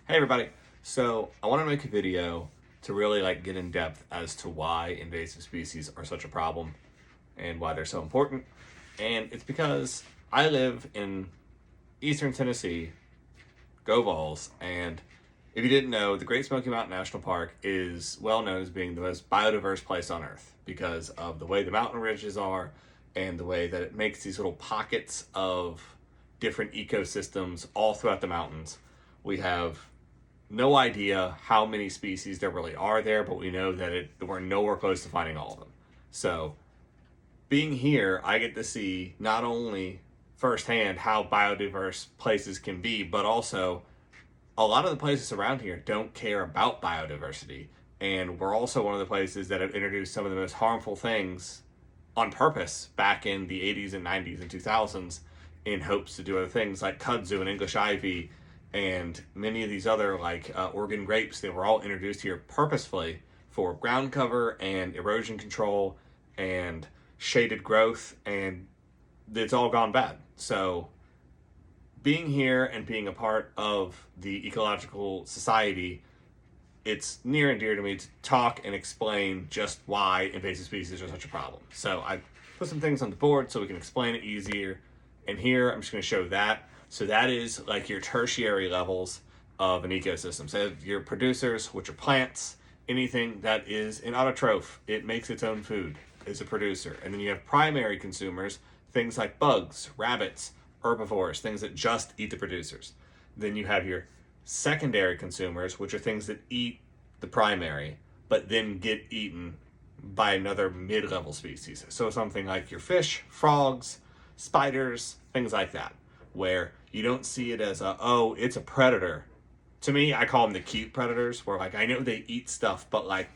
Hey everybody. So I want to make a video to really get in depth as to why invasive species are such a problem and why they're so important. And it's because I live in eastern Tennessee, go Vols, and if you didn't know, the Great Smoky Mountain National Park is well known as being the most biodiverse place on earth because of the way the mountain ridges are and the way that it makes these little pockets of different ecosystems all throughout the mountains. We have no idea how many species there really are there, but we know that we're nowhere close to finding all of them. So being here, I get to see not only firsthand how biodiverse places can be, but also a lot of the places around here don't care about biodiversity. And we're also one of the places that have introduced some of the most harmful things on purpose back in the 80s and 90s and 2000s in hopes to do other things like kudzu and English ivy and many of these other Oregon grapes that were all introduced here purposefully for ground cover and erosion control and shaded growth, and it's all gone bad. So being here and being a part of the ecological society, it's near and dear to me to talk and explain just why invasive species are such a problem. So I put some things on the board so we can explain it easier. And here I'm just going to show that. So that is like your tertiary levels of an ecosystem. So your producers, which are plants, anything that is an autotroph, it makes its own food, is a producer. And then you have primary consumers, things like bugs, rabbits, herbivores, things that just eat the producers. Then you have your secondary consumers, which are things that eat the primary, but then get eaten by another mid-level species. So something like your fish, frogs, spiders, things like that, where you don't see it as it's a predator. To me, I call them the cute predators, where I know they eat stuff, but I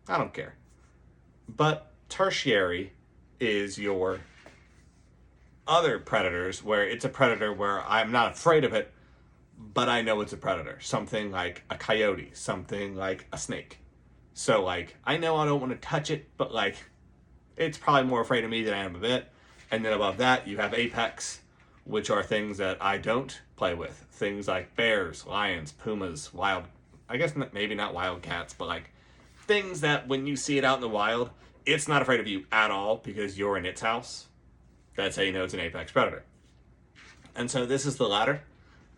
don't care. But tertiary is your other predators, where it's a predator where I'm not afraid of it, but I know it's a predator. Something like a coyote, something like a snake. So I know I don't want to touch it, but it's probably more afraid of me than I am of it. And then above that, you have apex, which are things that I don't play with. Things like bears, lions, pumas, maybe not wild cats, but things that when you see it out in the wild, it's not afraid of you at all because you're in its house. That's how you know it's an apex predator. And so this is the ladder.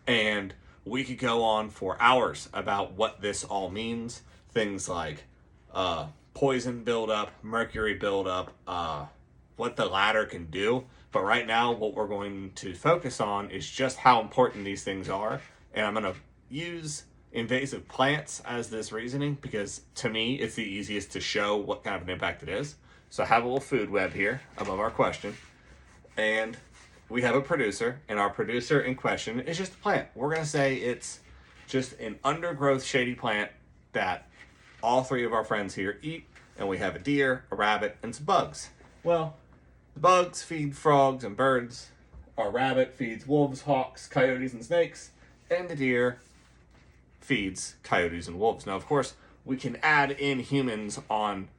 And we could go on for hours about what this all means. Things like poison buildup, mercury buildup, what the ladder can do. But right now, what we're going to focus on is just how important these things are. And I'm going to use invasive plants as this reasoning because to me, it's the easiest to show what kind of an impact it is. So I have a little food web here above our question. And we have a producer, and our producer in question is just a plant. We're going to say it's just an undergrowth shady plant that all three of our friends here eat. And we have a deer, a rabbit, and some bugs. Well, the bugs feed frogs and birds. Our rabbit feeds wolves, hawks, coyotes, and snakes. And the deer feeds coyotes and wolves. Now, of course, we can add in humans on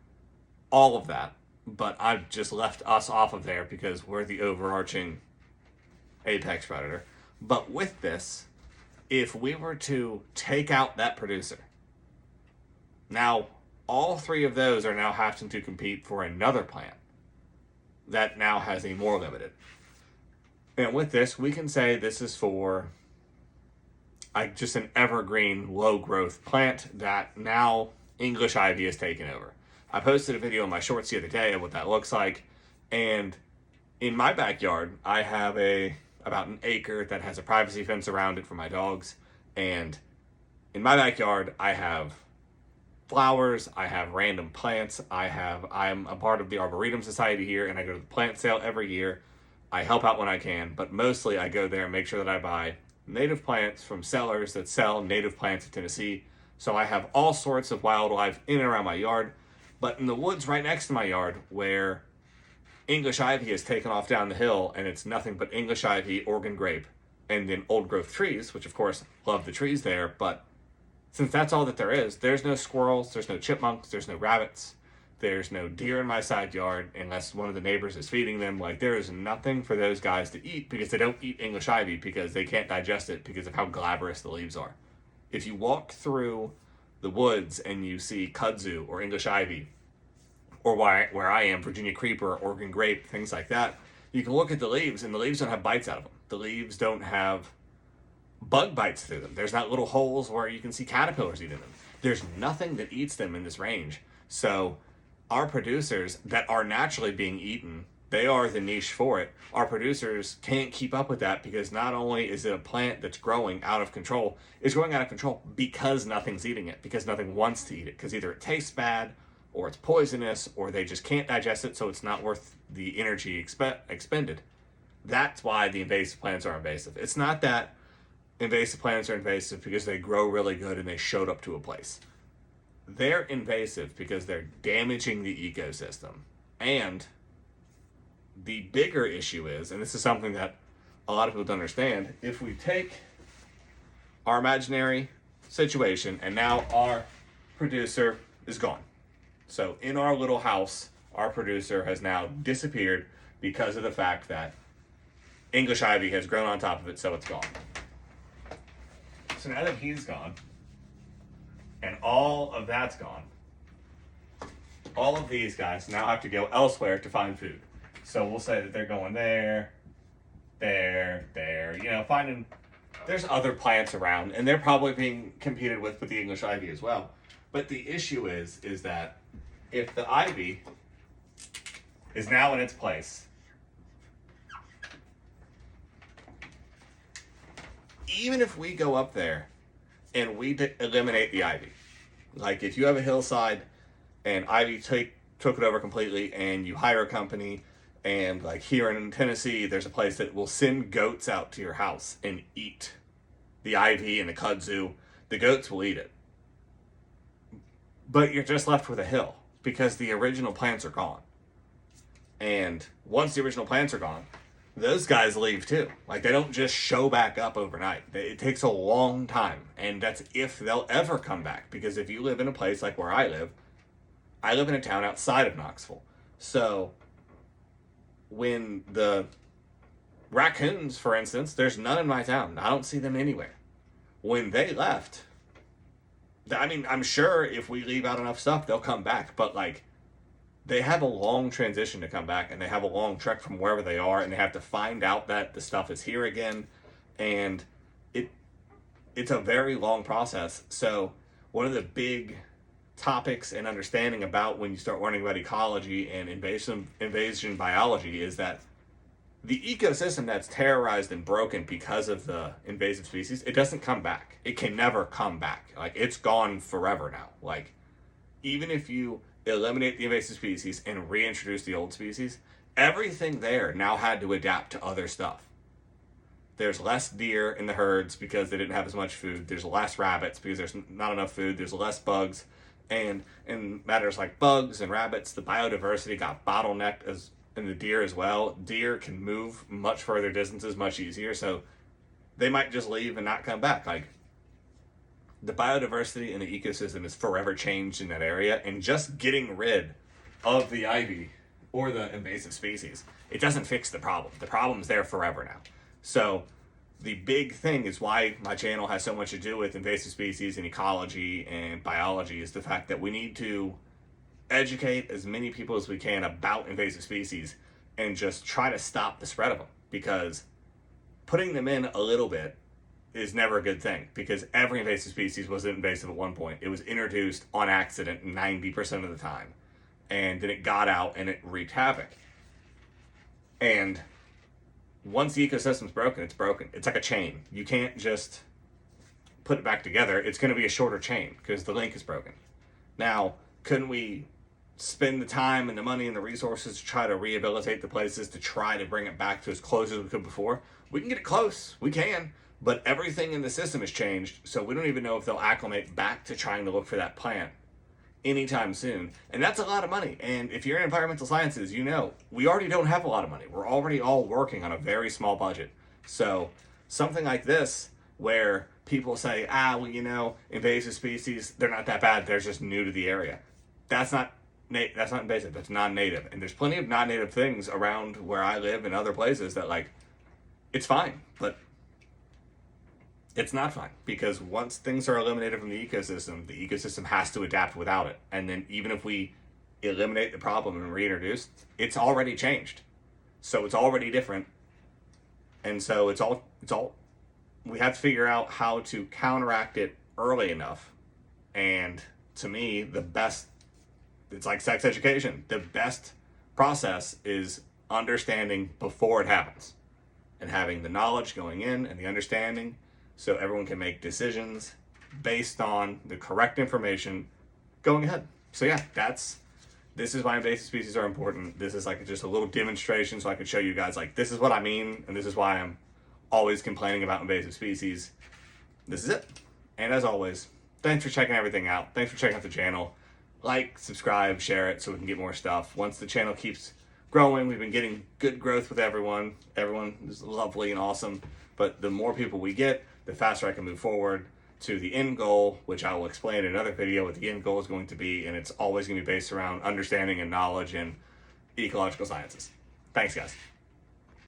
all of that, but I've just left us off of there because we're the overarching apex predator. But with this, if we were to take out that producer, now all three of those are now having to compete for another plant that now has a more limited. And with this, we can say this is for just an evergreen, low growth plant that now English ivy has taken over. I posted a video in my shorts the other day of what that looks like. And in my backyard, I have about an acre that has a privacy fence around it for my dogs. And in my backyard, I have flowers, I have random plants, I'm a part of the Arboretum Society here, and I go to the plant sale every year. I help out when I can, but mostly I go there and make sure that I buy native plants from sellers that sell native plants in Tennessee. So I have all sorts of wildlife in and around my yard, but in the woods right next to my yard where English ivy has taken off down the hill, and it's nothing but English ivy, Oregon grape, and then old growth trees, which of course love the trees there, but since that's all that there is, there's no squirrels, there's no chipmunks, there's no rabbits, there's no deer in my side yard unless one of the neighbors is feeding them. There is nothing for those guys to eat because they don't eat English ivy because they can't digest it because of how glabrous the leaves are. If you walk through the woods and you see kudzu or English ivy, or where I am, Virginia creeper, Oregon grape, things like that, you can look at the leaves, and the leaves don't have bites out of them. The leaves don't have bug bites through them. There's not little holes where you can see caterpillars eating them. There's nothing that eats them in this range. So our producers that are naturally being eaten, they are the niche for it. Our producers can't keep up with that because not only is it a plant that's growing out of control, it's growing out of control because nothing's eating it, because nothing wants to eat it, because either it tastes bad, or it's poisonous, or they just can't digest it, so it's not worth the energy expended. That's why the invasive plants are invasive. It's not that invasive plants are invasive because they grow really good and they showed up to a place. They're invasive because they're damaging the ecosystem. And the bigger issue is, and this is something that a lot of people don't understand, if we take our imaginary situation and now our producer is gone. So in our little house, our producer has now disappeared because of the fact that English ivy has grown on top of it, so it's gone. So now that he's gone, and all of that's gone, all of these guys now have to go elsewhere to find food. So we'll say that they're going there, finding, there's other plants around, and they're probably being competed with the English ivy as well. But the issue is that if the ivy is now in its place, even if we go up there and we eliminate the ivy, like if you have a hillside and ivy took it over completely and you hire a company, and like here in Tennessee, there's a place that will send goats out to your house and eat the ivy and the kudzu, the goats will eat it. But you're just left with a hill because the original plants are gone. And once the original plants are gone, those guys leave too. Like, they don't just show back up overnight. It takes a long time. And that's if they'll ever come back. Because if you live in a place like where I live in a town outside of Knoxville. So when the raccoons, for instance, there's none in my town. I don't see them anywhere. When they left, I mean, I'm sure if we leave out enough stuff, they'll come back. But, like, they have a long transition to come back, and they have a long trek from wherever they are, and they have to find out that the stuff is here again. And it's a very long process. So one of the big topics and understanding about when you start learning about ecology and invasion biology is that the ecosystem that's terrorized and broken because of the invasive species, it doesn't come back. It can never come back. Like, it's gone forever now. Like, even if you eliminate the invasive species and reintroduce the old species, everything there now had to adapt to other stuff. There's less deer in the herds because they didn't have as much food. There's less rabbits because there's not enough food. There's less bugs. And in matters like bugs and rabbits, the biodiversity got bottlenecked as in the deer as well. Deer can move much further distances much easier, so they might just leave and not come back. Like, the biodiversity in the ecosystem is forever changed in that area, and just getting rid of the ivy or the invasive species, it doesn't fix the problem. The problem's there forever now. So the big thing is why my channel has so much to do with invasive species and ecology and biology is the fact that we need to educate as many people as we can about invasive species and just try to stop the spread of them, because putting them in a little bit is never a good thing, because every invasive species was invasive at one point. It was introduced on accident 90% of the time, and then it got out and it wreaked havoc. And once the ecosystem's broken, it's broken. It's like a chain. You can't just put it back together. It's going to be a shorter chain because the link is broken. Now, couldn't we spend the time and the money and the resources to try to rehabilitate the places, to try to bring it back to as close as we could before? We can get it close. We can. But everything in the system has changed, so we don't even know if they'll acclimate back to trying to look for that plant anytime soon. And that's a lot of money. And if you're in environmental sciences, you know, we already don't have a lot of money. We're already all working on a very small budget. So something like this, where people say, well, you know, invasive species, they're not that bad. They're just new to the area. That's not invasive. That's non-native. And there's plenty of non-native things around where I live and other places that, like, it's fine. But It's not fine, because once things are eliminated from the ecosystem has to adapt without it. And then even if we eliminate the problem and reintroduce, it's already changed. So it's already different. And so it's all we have to figure out how to counteract it early enough. And to me, it's like sex education. The best process is understanding before it happens and having the knowledge going in and the understanding so everyone can make decisions based on the correct information going ahead. So yeah, this is why invasive species are important. This is like just a little demonstration so I could show you guys, like, this is what I mean, and this is why I'm always complaining about invasive species. This is it. And as always, thanks for checking everything out. Thanks for checking out the channel. Like, subscribe, share it so we can get more stuff. Once the channel keeps growing, we've been getting good growth with everyone. Everyone is lovely and awesome. But the more people we get, the faster I can move forward to the end goal, which I will explain in another video what the end goal is going to be. And it's always going to be based around understanding and knowledge and ecological sciences. Thanks, guys.